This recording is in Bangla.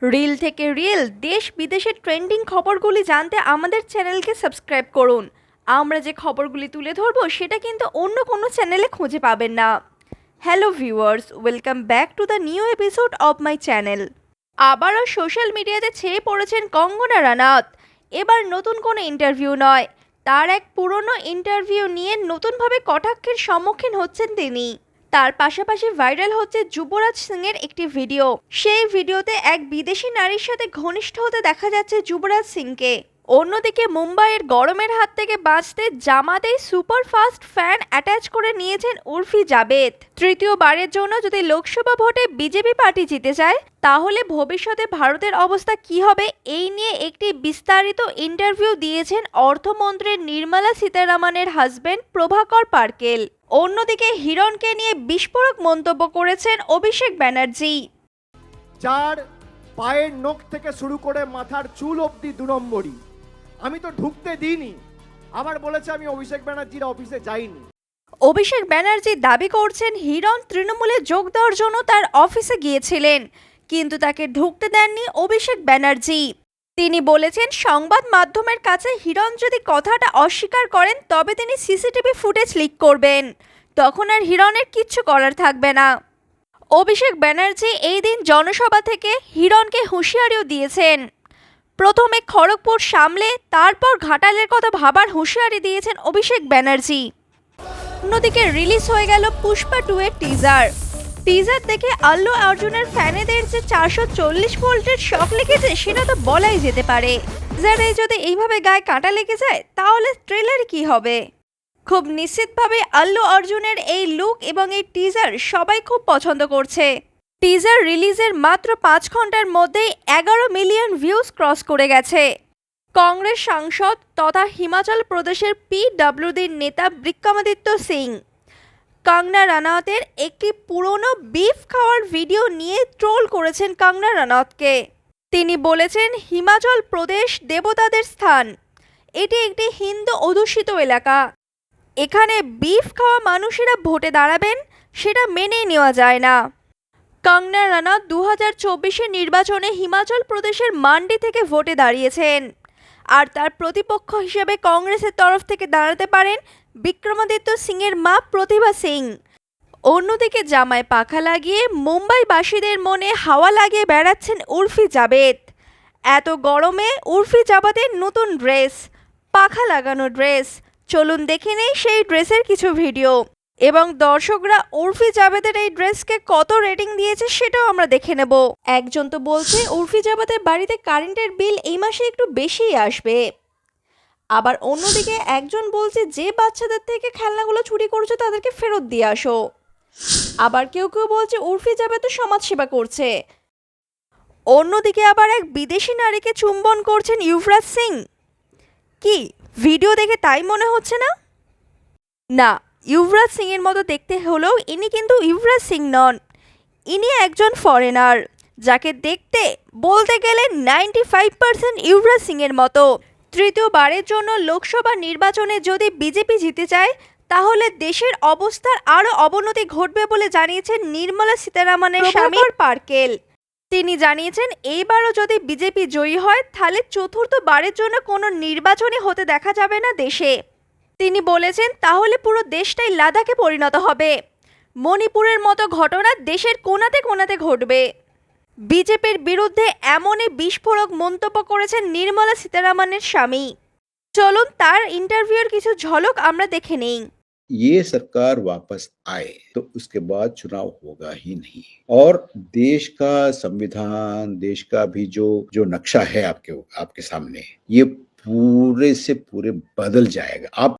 রিল থেকে রিল দেশ বিদেশের ট্রেন্ডিং খবরগুলি জানতে আমাদের চ্যানেলকে সাবস্ক্রাইব করুন। আমরা যে খবরগুলি তুলে ধরবো সেটা কিন্তু অন্য কোনো চ্যানেলে খুঁজে পাবেন না। Hello viewers, welcome back to the new episode of my channel. আবারও সোশ্যাল মিডিয়াতে ছেয়ে পড়েছেন কঙ্গনা রানাউত। এবার নতুন কোনো ইন্টারভিউ নয়, তার এক পুরনো ইন্টারভিউ নিয়ে নতুনভাবে কটাক্ষের সম্মুখীন হচ্ছেন তিনি। তার পাশাপাশি ভাইরাল হচ্ছে যুবরাজ সিংয়ের একটি ভিডিও। সেই ভিডিওতে এক বিদেশি নারীর সাথে ঘনিষ্ঠ হতে দেখা যাচ্ছে যুবরাজ সিংকে। অন্যদিকে মুম্বাইয়ের গরমের হাত থেকে বাঁচতে জামাতেই সুপারফাস্ট ফ্যান অ্যাটাচ করে নিয়েছেন উর্ফি জাবেদ। তৃতীয়বারের জন্য যদি লোকসভা ভোটে বিজেপি পার্টি জিতে যায় তাহলে ভবিষ্যতে ভারতের অবস্থা কি হবে, এই নিয়ে একটি বিস্তারিত ইন্টারভিউ দিয়েছেন অর্থমন্ত্রী নির্মলা সীতারামনের হাজবেন্ড প্রভাকর পার্কেল। অন্যদিকে হিরণকে নিয়ে বিস্ফোরক মন্তব্য করেছেন অভিষেক ব্যানার্জি। যার পায়ের নখ থেকে শুরু করে মাথার চুল অবধি 2 নম্বরই, আমি তো ঢুকতে দিইনি। আবার বলেছে আমি অভিষেক ব্যানার্জির অফিসে যাইনি। অভিষেক ব্যানার্জি দাবি করছেন হিরণ তৃণমূলে যোগ দেওয়ার জন্য তার অফিসে গিয়েছিলেন, কিন্তু তাকে ঢুকতে দেননি অভিষেক ব্যানার্জি। তিনি বলেছেন সংবাদ মাধ্যমের কাছে হিরণ যদি কথাটা অস্বীকার করেন তবে তিনি সিসিটিভি ফুটেজ লিক করবেন, তখন আর হিরণের কিচ্ছু করার থাকবে না। অভিষেক ব্যানার্জি এই দিন জনসভা থেকে হিরণকে হুঁশিয়ারিও দিয়েছেন। প্রথমে খড়গপুর সামলে তারপর ঘাটালের কথা ভাবার হুঁশিয়ারি দিয়েছেন অভিষেক ব্যানার্জি। অন্যদিকে রিলিজ হয়ে গেল পুষ্পা 2 এর টিজার দেখে আল্লু অর্জুনের ফ্যানেদের যে 440 ভোল্টের শক লেগেছে সেটা তো বলাই যেতে পারে। যারা যদি এইভাবে গায়ে কাঁটা লেগে যায় তাহলে ট্রেলার কি হবে। খুব নিশ্চিতভাবে আল্লু অর্জুনের এই লুক এবং এই টিজার সবাই খুব পছন্দ করছে। টিজার রিলিজের মাত্র 5 ঘন্টার মধ্যেই 11 মিলিয়ন ভিউজ ক্রস করে গেছে। কংগ্রেস সাংসদ তথা হিমাচল প্রদেশের পিডব্লিউডির নেতা বিক্রমাদিত্য সিং কঙ্গনা রানাউতের একটি পুরনো বিফ খাওয়ার ভিডিও নিয়ে ট্রোল করেছেন কঙ্গনা রানাউতকে। তিনি বলেছেন হিমাচল প্রদেশ দেবতাদের স্থান, এটি একটি হিন্দু অধ্যুষিত এলাকা, এখানে বিফ খাওয়া মানুষেরা ভোটে দাঁড়াবেন সেটা মেনে নেওয়া যায় না। কঙ্গনা রানাউত 2024 নির্বাচনে হিমাচল প্রদেশের মান্ডি থেকে ভোটে দাঁড়িয়েছেন, আর তার প্রতিপক্ষ হিসেবে কংগ্রেসের তরফ থেকে দাঁড়াতে পারেন বিক্রমাদিত্য সিংয়ের মা প্রতিভা সিং। অন্যদিকে জামায় পাখা লাগিয়ে মুম্বাইবাসীদের মনে হাওয়া লাগিয়ে বেড়াচ্ছেন উর্ফি জাবেদ। এত গরমে উর্ফি জাবেদের নতুন ড্রেস, পাখা লাগানো ড্রেস, চলুন দেখে নেই সেই ড্রেসের কিছু ভিডিও এবং দর্শকরা উর্ফি জাবেদের এই ড্রেসকে কত রেটিং দিয়েছে সেটাও আমরা দেখে নেব। একজন তো বলছে উর্ফি জাবেদের বাড়িতে কারেন্টের বিল এই মাসে একটু বেশিই আসবে, আবার অন্যদিকে একজন বলছে যে বাচ্চাদের থেকে খেলনাগুলো চুরি করছে তাদেরকে ফেরত দিয়ে আসো। আবার কেউ কেউ বলছে উর্ফি জাবেদ তো সমাজসেবা করছে। অন্যদিকে আবার এক বিদেশি নারীকে চুম্বন করছেন যুবরাজ সিং। কি ভিডিও দেখে তাই মনে হচ্ছে না? না, যুবরাজ সিং এর মতো দেখতে হলেও ইনি কিন্তু যুবরাজ সিং নন, ইনি একজন ফরেনার যাকে দেখতে বলতে গেলে 95% যুবরাজ সিং এর মতো। তৃতীয়বারের জন্য লোকসভা নির্বাচনে যদি বিজেপি জিতে যায় তাহলে দেশের অবস্থার আরও অবনতি ঘটবে বলে জানিয়েছেন নির্মলা সীতারামনের স্বামী পার্কেল। তিনি জানিয়েছেন এইবারও যদি বিজেপি জয়ী হয় তাহলে চতুর্থবারের জন্য কোনো নির্বাচনই হতে দেখা যাবে না দেশে। তিনি বলেছেন তাহলে পুরো দেশটাই লাদাখে পরিণত হবে, মণিপুরের মতো ঘটনা দেশের কোনাতে কোনাতে ঘটবে। বিজেপির বিরুদ্ধে এমনই বিস্ফোরক মন্তব্য করেছেন নির্মলা সীতারামনের স্বামী। চলুন তার ইন্টারভিউর কিছু ঝলক আমরা দেখে নেই। ये सरकार वापस आए तो उसके बाद चुनाव होगा ही नहीं, और देश का संविधान, देश का भी जो जो नक्शा है आपके आपके सामने, ये पूरे से पूरे बदल जाएगा। आप